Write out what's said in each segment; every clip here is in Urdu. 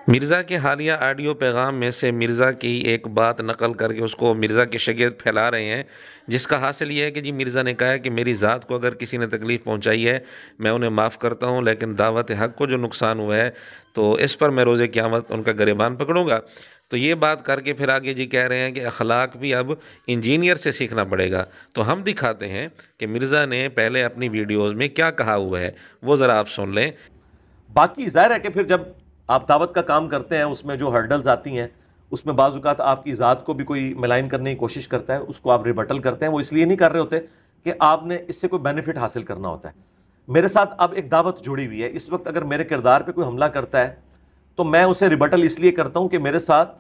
مرزا کے حالیہ آڈیو پیغام میں سے مرزا کی ایک بات نقل کر کے اس کو مرزا کے شاگرد پھیلا رہے ہیں، جس کا حاصل یہ ہے کہ مرزا نے کہا ہے کہ میری ذات کو اگر کسی نے تکلیف پہنچائی ہے میں انہیں معاف کرتا ہوں، لیکن دعوت حق کو جو نقصان ہوا ہے تو اس پر میں روز قیامت ان کا گریبان پکڑوں گا۔ تو یہ بات کر کے پھر آگے کہہ رہے ہیں کہ اخلاق بھی اب انجینئر سے سیکھنا پڑے گا۔ تو ہم دکھاتے ہیں کہ مرزا نے پہلے اپنی ویڈیوز میں کیا کہا ہوا ہے، وہ ذرا آپ سن لیں۔ باقی ظاہر ہے کہ پھر جب آپ دعوت کا کام کرتے ہیں اس میں جو ہرڈلز آتی ہیں اس میں بعض اوقات آپ کی ذات کو بھی کوئی ملائن کرنے کی کوشش کرتا ہے، اس کو آپ ریبٹل کرتے ہیں، وہ اس لیے نہیں کر رہے ہوتے کہ آپ نے اس سے کوئی بینیفٹ حاصل کرنا ہوتا ہے۔ میرے ساتھ اب ایک دعوت جڑی ہوئی ہے، اس وقت اگر میرے کردار پہ کوئی حملہ کرتا ہے تو میں اسے ریبٹل اس لیے کرتا ہوں کہ میرے ساتھ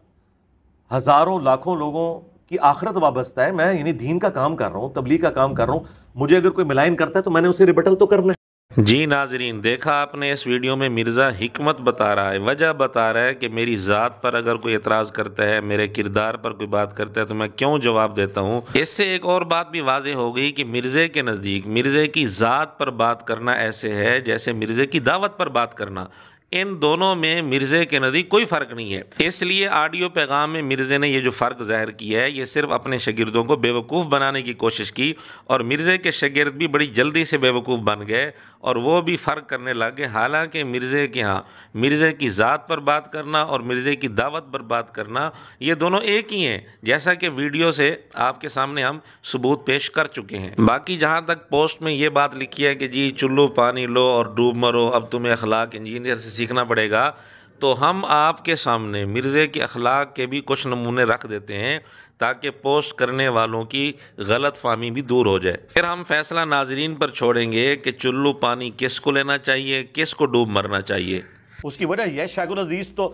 ہزاروں لاکھوں لوگوں کی آخرت وابستہ ہے، میں یعنی دین کا کام کر رہا ہوں، تبلیغ کا کام کر رہا ہوں، مجھے اگر کوئی ملائن کرتا ہے تو میں نے اسے ریبٹل تو کرنا ہے۔ جی ناظرین، دیکھا آپ نے اس ویڈیو میں مرزا حکمت بتا رہا ہے، وجہ بتا رہا ہے کہ میری ذات پر اگر کوئی اعتراض کرتا ہے، میرے کردار پر کوئی بات کرتا ہے تو میں کیوں جواب دیتا ہوں۔ اس سے ایک اور بات بھی واضح ہو گئی کہ مرزے کے نزدیک مرزے کی ذات پر بات کرنا ایسے ہے جیسے مرزے کی دعوت پر بات کرنا، ان دونوں میں مرزے کے نزدیک کوئی فرق نہیں ہے۔ اس لیے آڈیو پیغام میں مرزے نے یہ جو فرق ظاہر کیا ہے یہ صرف اپنے شاگردوں کو بے وقوف بنانے کی کوشش کی، اور مرزے کے شاگرد بھی بڑی جلدی سے بے وقوف بن گئے اور وہ بھی فرق کرنے لگے، حالانکہ مرزے کے ہاں مرزے کی ذات پر بات کرنا اور مرزے کی دعوت پر بات کرنا یہ دونوں ایک ہی ہیں، جیسا کہ ویڈیو سے آپ کے سامنے ہم ثبوت پیش کر چکے ہیں۔ باقی جہاں تک پوسٹ میں یہ بات لکھی ہے کہ جی چلو پانی لو اور ڈوب مرو، اب تمہیں اخلاق انجینئر سے سیکھنا پڑے گا، تو ہم آپ کے سامنے مرزے کے اخلاق کے بھی کچھ نمونے رکھ دیتے ہیں تاکہ پوسٹ کرنے والوں کی غلط فہمی بھی دور ہو جائے۔ پھر ہم فیصلہ ناظرین پر چھوڑیں گے کہ چلو پانی کس کو لینا چاہیے، کس کو ڈوب مرنا چاہیے۔ اس کی وجہ یہ ہے شیخ الحدیث تو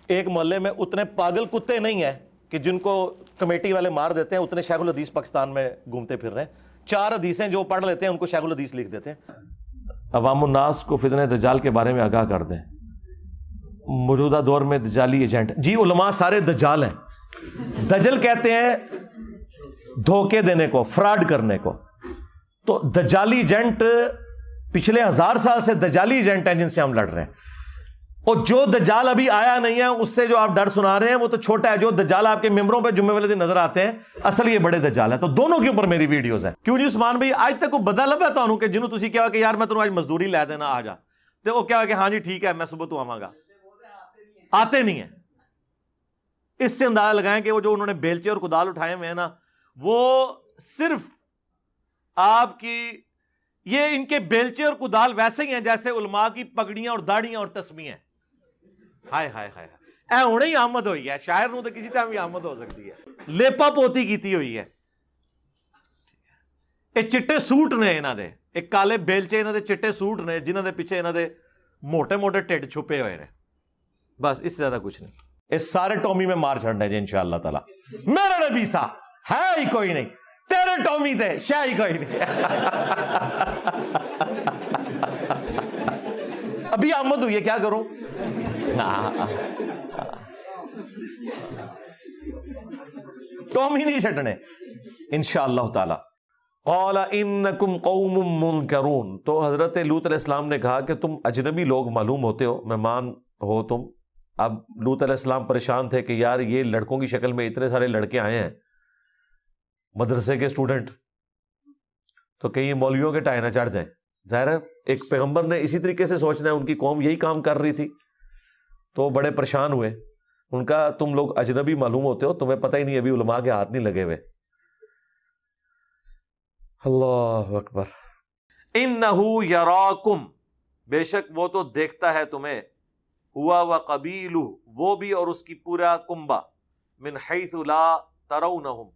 ایک محلے میں اتنے پاگل کتے نہیں ہیں کہ جن کو کمیٹی والے مار دیتے ہیں، اتنے شیخ الحدیث پاکستان میں گھومتے پھر رہے ہیں۔ 4 حدیثیں جو پڑھ لیتے ہیں ان کو شیخ الحدیث لکھ دیتے ہیں۔ عوام الناس کو فتنہ دجال کے بارے میں آگاہ کر دیں، موجودہ دور میں دجالی ایجنٹ۔ جی علماء سارے دجال ہیں۔ دجل کہتے ہیں دھوکے دینے کو، فراڈ کرنے کو۔ تو دجالی ایجنٹ پچھلے 1000 سال سے دجالی ایجنٹ ہیں جن سے ہم لڑ رہے ہیں، اور جو دجال ابھی آیا نہیں ہے اس سے جو آپ ڈر سنا رہے ہیں وہ تو چھوٹا ہے۔ جو دجال آپ کے ممبروں پہ جمعے والے دن نظر آتے ہیں اصل یہ بڑے دجال ہیں۔ تو دونوں کے اوپر میری ویڈیوز ہیں۔ کیوں جی عثمان بھائی آج تک کوئی بدل لبا تانوں کہ جنہوں تسی کہا کہ یار میں تمہیں آج مزدوری لے دینا آ جا، تو وہ کہا کہ ہاں جی ٹھیک ہے میں صبح تو آواں گا، آتے نہیں ہیں۔ اس سے اندازہ لگائیں کہ وہ جو انہوں نے بیلچے اور کدال اٹھائے ہوئے ہیں نا، وہ صرف آپ کی یہ ان کے بیلچے اور کدال ویسے ہی ہیں جیسے علماء کی پگڑیاں اور داڑیاں اور تسبیحیں۔ ہائے ہائے ہائے، اے ہونے ہی آمد ہوئی ہے، شاعر نو تو کسی ٹائم بھی آمد ہو سکتی ہے۔ لیپا پوتی کیتی ہوئی ہے۔ یہ چٹے سوٹ نے انہاں دے، ایک کالے بیلچے انہاں دے چٹے سوٹ نے جنہاں دے پیچھے انہاں دے موٹے موٹے ٹھڈ چھپے ہوئے نے، بس اس سے زیادہ کچھ نہیں۔ اس سارے ٹومی میں مار چھڑنا ہے جی انشاءاللہ تعالی۔ میرا نبی سا ہے ہی کوئی نہیں، تیرے ٹومی تے شے ہی کوئی نہیں۔ ابھی آمد ہوئی ہے کیا کروں؟ ٹومی نہیں چھڑنے انشاءاللہ تعالی۔ قال انکم قوم منکرون، تو حضرت لوط علیہ السلام نے کہا کہ تم اجنبی لوگ معلوم ہوتے ہو، مہمان ہو تم۔ اب لوط علیہ السلام پریشان تھے کہ یار یہ لڑکوں کی شکل میں اتنے سارے لڑکے آئے ہیں مدرسے کے اسٹوڈنٹ، تو کہیں مولویوں کے ٹائے نہ چڑھ جائیں۔ ظاہر ہے ایک پیغمبر نے اسی طریقے سے سوچنا ہے، ان کی قوم یہی کام کر رہی تھی، تو بڑے پریشان ہوئے۔ ان کا تم لوگ اجنبی معلوم ہوتے ہو، تمہیں پتہ ہی نہیں ابھی علماء کے ہاتھ نہیں لگے ہوئے۔ اللہ اکبر۔ انہ یراکم، بے شک وہ تو دیکھتا ہے تمہیں، ہوا وقبیلہ، وہ بھی اور اس کی پورا کنبہ، من حیث لا ترونہم،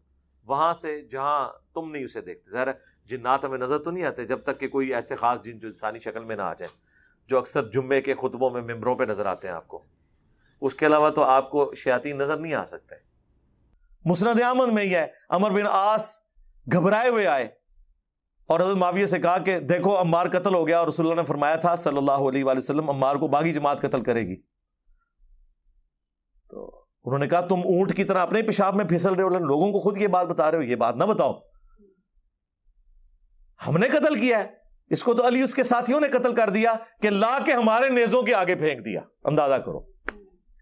وہاں سے جہاں تم نہیں اسے دیکھتے۔ ظاہر ہے جنات ہمیں نظر تو نہیں آتے جب تک کہ کوئی ایسے خاص جن جو انسانی شکل میں نہ آ جائیں، جو اکثر جمعے کے خطبوں میں ممبروں پہ نظر آتے ہیں آپ کو۔ اس کے علاوہ تو آپ کو شیاطین نظر نہیں آ سکتے۔ مسند احمد میں یہ ہے، عمر بن عاص گھبرائے ہوئے آئے اور حضرت معاویہ سے کہا کہ دیکھو عمار قتل ہو گیا، اور رسول اللہ نے فرمایا تھا صلی اللہ علیہ وآلہ وسلم عمار کو باغی جماعت قتل کرے گی۔ تو انہوں نے کہا تم اونٹ کی طرح اپنے پیشاب میں پھسل رہے ہو، لوگوں کو خود یہ بات بتا رہے ہو، یہ بات نہ بتاؤ۔ ہم نے قتل کیا ہے، اس کو تو علی اس کے ساتھیوں نے قتل کر دیا کہ لا کے ہمارے نیزوں کے آگے پھینک دیا، اندازہ کرو۔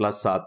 +7